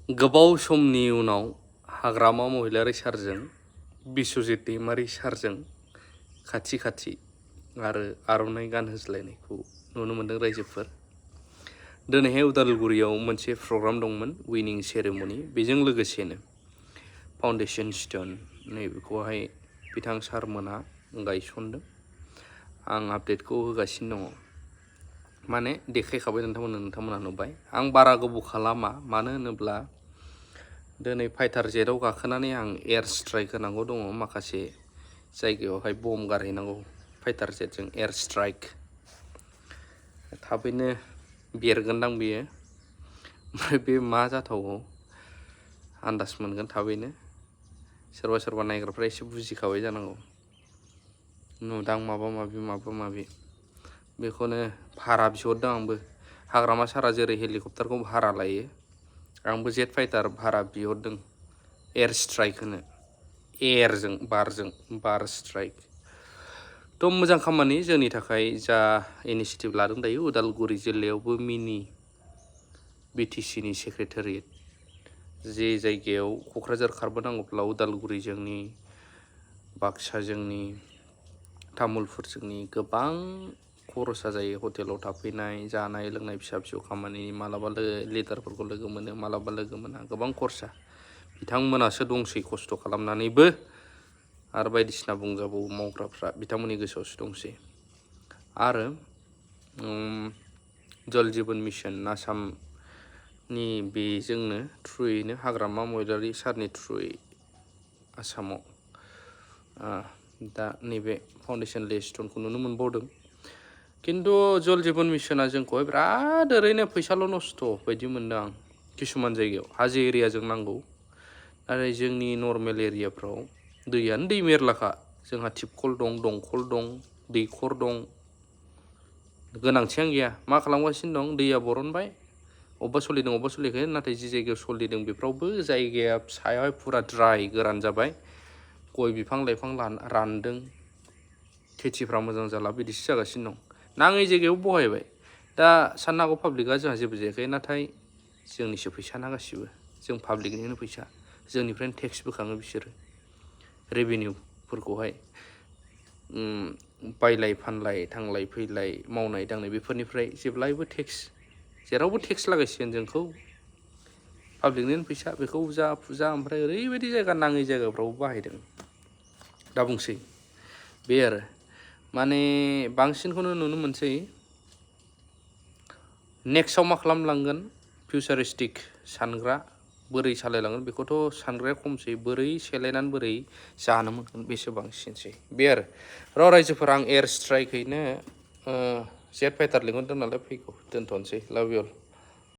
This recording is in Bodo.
गोबाव समनि उनाव हाग्रामा महिलारि सारजों बिस्वजित दैमारि सारजों खाथि खाथि आरो आर'नाइ गानहोज्लायनायखौ नुनो मोन्दों रायजोफोर। दिनैहाय उदालगुरियाव मोनसे प्रग्राम दंमोन, उइनिं सेरेमनि। बेजों लोगोसेनो फाउन्डेसन स्टोन नैबेखौहाय बिथां सारमोनहा गायसनदों। आं आपडेटखौ होगासिनो दङ, माने देखायखाबाय नोंथांमोना नुबाय। आं बारा गोबाव खालामा, मानो होनोब्ला दिनै फाइटार जेटआव गाखोनानै आं एयार स्ट्राइक होनांगौ दङ। माखासे जायगायावहाय बम गारहैनांगौ फाइटार जेटजों एयार स्ट्राइक। थाबैनो बेरगोनदां बेयो, ओमफ्राय बे मा जाथावगौ आन्दाज मोनगोन थाबैनो। सोरबा नायग्राफ्रा एसे बुजिखाबाय जानांगौ, नुदां माबा माबि बेखौनो भारा बिहरदों आंबो। हाग्रामा सारा जेरै हेलिकप्टारखौ भारा लायो, आंबो जेट फाइटार भारा बिहरदों एयार स्ट्राइक होनो, एयारजों बार स्ट्राइक। थ' मोजां खामानि जोंनि थाखाय जा इनिसियेटिभ लादों दायो। उदालगुरि जिल्लायावबो मिनि BTCनि सेक्रेटारियेट, जे जायगायाव क'क्राझार खारबोनांगौब्ला उदालगुरि जोंनि, बाक्सा जोंनि, तामुलपुर जोंनि गोबां खरसा जायो। हटेलाव थाफैनाय, जानाय लोंनाय, फिसा फिसौ खामानि, मालाबा लिडारफोरखौ लोगो मोनो, मालाबा लोगो मोना, गोबां खरसा। बिथांमोनासो दंसै खस्थ' खालामनानैबो, आरो बायदिसिना बुंजाबावो मावग्राफ्रा बिथांमोननि गोसोआवसो दंसै। आरो जल जीवन मिशन आसामनि बेजोंनो थ्रुयैनो हाग्रामा महिलारि सारनि थ्रुयै आसामाव दा नैबे फाउन्डेसन लिस्टनखौ नुनो मोनबावदों। खिन्थु जल जीवन मिशना जोंखौहाय बिराद ओरैनो फैसाल' नस्थ' बायदि मोनदों आं। किसुमान जायगायाव हाजो एरियाजों नांगौ, नाथाय जोंनि नर्मेल एरियाफ्राव दैयानो दै मेरलाखा। जोंहा टिपकल दं, दंखल दं, दैखर दं, गोनांथियानो गैया। मा खालामगासिनो दं, दैया बरनबाय, अबेबा सोलिदों अबेबा सोलियाखै। नाथाय जि जायगायाव सोलिदों बेफ्रावबो जायगाया सायावहाय फुरा ड्राय गोरान जाबाय, गय बिफां लाइफां रानदों, खेथिफ्रा मोजां जाला, बिदिसो जागासिनो दं। नाङै जायगायाव बहायबाय। दा साननो हागौ पाब्लिकआ जोंहा जेबो जायाखै, नाथाय जोंनिसो फैसा ना गासिबो, जों पाब्लिकनिनो फैसा, जोंनिफ्रायनो टेक्स बोखाङो बिसोरो। रेभिनिउफोरखौहाय बायलाय फानलाय, थांलाय फैलाय, मावनाय दांनाय, बेफोरनिफ्राय जेब्लायबो टेक्स, जेरावबो टेक्स लागायसिगोन जोंखौ। पाब्लिकनिनो फैसा, बेखौ जा फुजा ओमफ्राय ओरैबायदि जायगा नाङै जायगाफ्राव बाहायदों। दा बुंसै बे आरो माने बांसिनखौनो नुनो मोनसै नेक्स्टआव मा खालामलांगोन, फिउचारिस्टिक सानग्रा बोरै सालायलांगोन बेखौथ' सानग्राया खमसै, बोरै सेलायनानै बोरै जानो मोनगोन बेसो बांसिनसै। बे आरो रायजोफोर, आं एयार स्ट्राइकैनो जेट फाइटार लिंहरदों नालाय फैगौ, दोनथ'नोसै। लाभ इउ अल।